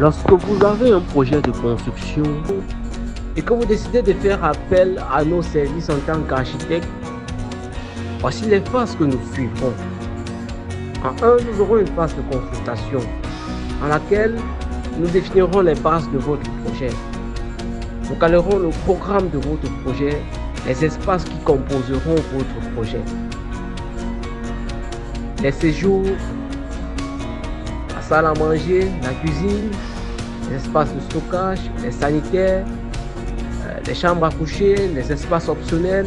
Lorsque vous avez un projet de construction et que vous décidez de faire appel à nos services en tant qu'architecte, voici les phases que nous suivrons. En 1, nous aurons une phase de consultation en laquelle nous définirons les bases de votre projet. Nous calerons le programme de votre projet, les espaces qui composeront votre projet, les séjours, la salle à manger, la cuisine, les espaces de stockage, les sanitaires, les chambres à coucher, les espaces optionnels.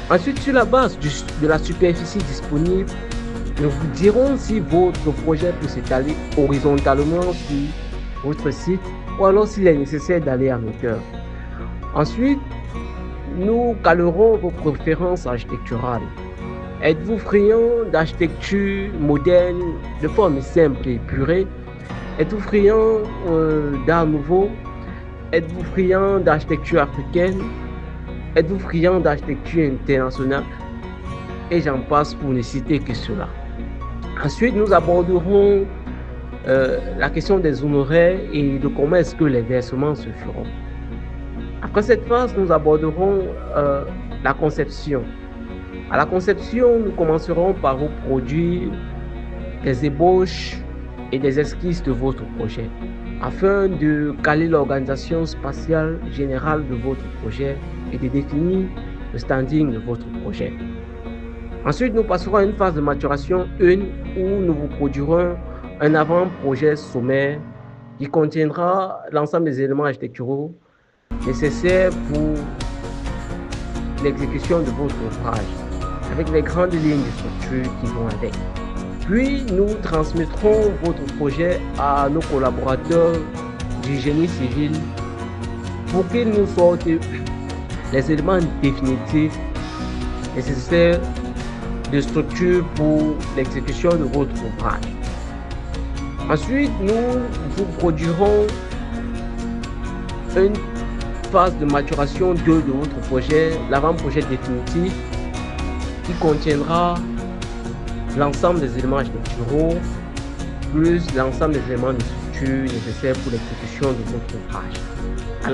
Ensuite, sur la base de la superficie disponible, nous vous dirons si votre projet peut s'étaler horizontalement sur votre site ou alors s'il est nécessaire d'aller en hauteur. Ensuite, nous calerons vos préférences architecturales. Êtes-vous friand d'architecture moderne de forme simple et épurée? Êtes-vous friand d'art nouveau? Êtes-vous friand d'architecture africaine? Êtes-vous friand d'architecture internationale? Et j'en passe pour ne citer que cela. Ensuite, nous aborderons la question des honoraires et de comment est-ce que les versements se feront. Après cette phase, nous aborderons la conception. À la conception, nous commencerons par vous produire des ébauches et des esquisses de votre projet afin de caler l'organisation spatiale générale de votre projet et de définir le standing de votre projet. Ensuite, nous passerons à une phase de maturation 1 où nous vous produirons un avant-projet sommaire qui contiendra l'ensemble des éléments architecturaux nécessaires pour l'exécution de votre ouvrage, avec les grandes lignes de structure qui vont avec. Puis, nous transmettrons votre projet à nos collaborateurs du génie civil pour qu'ils nous sortent les éléments définitifs nécessaires de structure pour l'exécution de votre ouvrage. Ensuite, nous vous produirons une phase de maturation 2 de votre projet, l'avant-projet définitif, qui contiendra l'ensemble des éléments architecturaux, plus l'ensemble des éléments de structure nécessaires pour l'exécution de votre ouvrage. À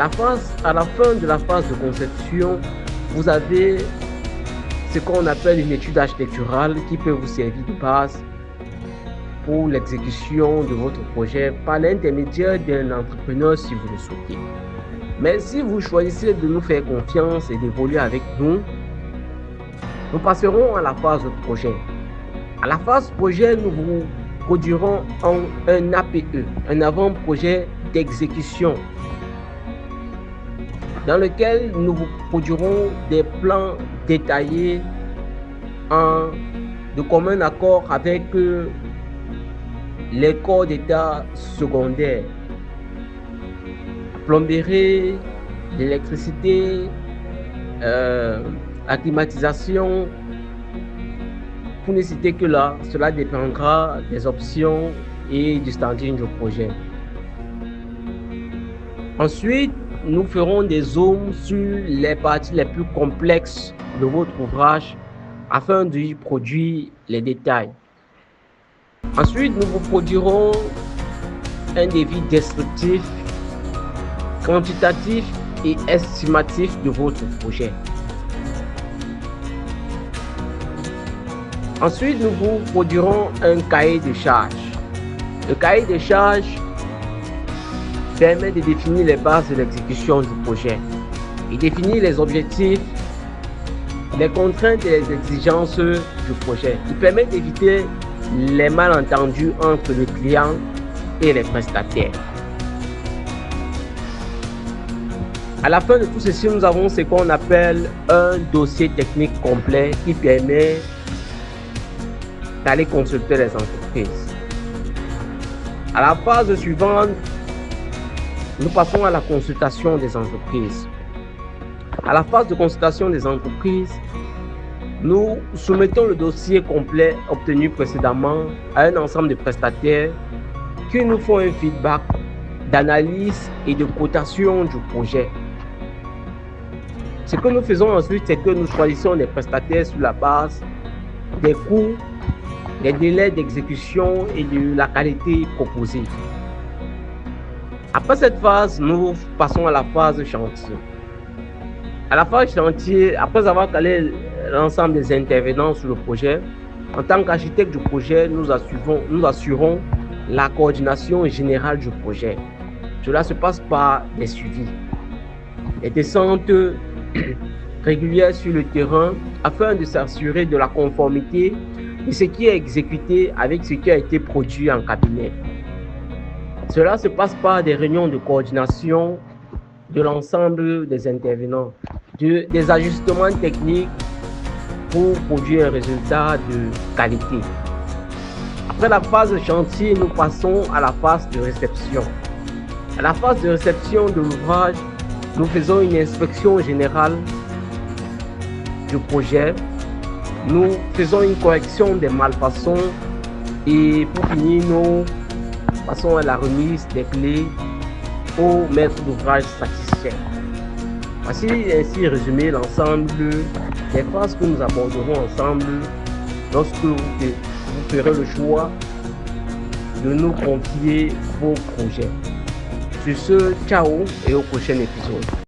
la fin de la phase de conception, vous avez ce qu'on appelle une étude architecturale qui peut vous servir de base pour l'exécution de votre projet par l'intermédiaire d'un entrepreneur si vous le souhaitez. Mais si vous choisissez de nous faire confiance et d'évoluer avec nous, nous passerons à la phase projet. À la phase projet, nous vous produirons un APE, un avant-projet d'exécution, dans lequel nous vous produirons des plans détaillés de commun accord avec les corps d'état secondaires, plomberie, l'électricité, la climatisation. Pour ne citer que là, cela dépendra des options et du standing du projet. Ensuite, nous ferons des zooms sur les parties les plus complexes de votre ouvrage afin d'y produire les détails. Ensuite, nous vous produirons un devis descriptif, quantitatif et estimatif de votre projet. Ensuite, nous vous produirons un cahier de charges. Le cahier de charges permet de définir les bases de l'exécution du projet. Il définit les objectifs, les contraintes et les exigences du projet. Il permet d'éviter les malentendus entre le client et les prestataires. À la fin de tout ceci, nous avons ce qu'on appelle un dossier technique complet qui permet d'aller consulter les entreprises. À la phase suivante, nous passons à la consultation des entreprises. À la phase de consultation des entreprises, nous soumettons le dossier complet obtenu précédemment à un ensemble de prestataires qui nous font un feedback d'analyse et de cotation du projet. Ce que nous faisons ensuite, c'est que nous choisissons des prestataires sur la base des coûts, des délais d'exécution et de la qualité proposée. Après cette phase, nous passons à la phase chantier. À la phase chantier, après avoir calé l'ensemble des intervenants sur le projet, en tant qu'architecte du projet, nous assurons la coordination générale du projet. Cela se passe par des suivis, des descentes régulières sur le terrain afin de s'assurer de la conformité de ce qui est exécuté avec ce qui a été produit en cabinet. Cela se passe par des réunions de coordination de l'ensemble des intervenants, des ajustements techniques pour produire un résultat de qualité. Après la phase de chantier, nous passons à la phase de réception. À la phase de réception de l'ouvrage, nous faisons une inspection générale du projet. Nous faisons une correction des malfaçons et pour finir, nous passons à la remise des clés au maître d'ouvrage satisfait. Voici ainsi résumé l'ensemble des phases que nous aborderons ensemble lorsque vous ferez le choix de nous confier vos projets. Sur ce, ciao et au prochain épisode.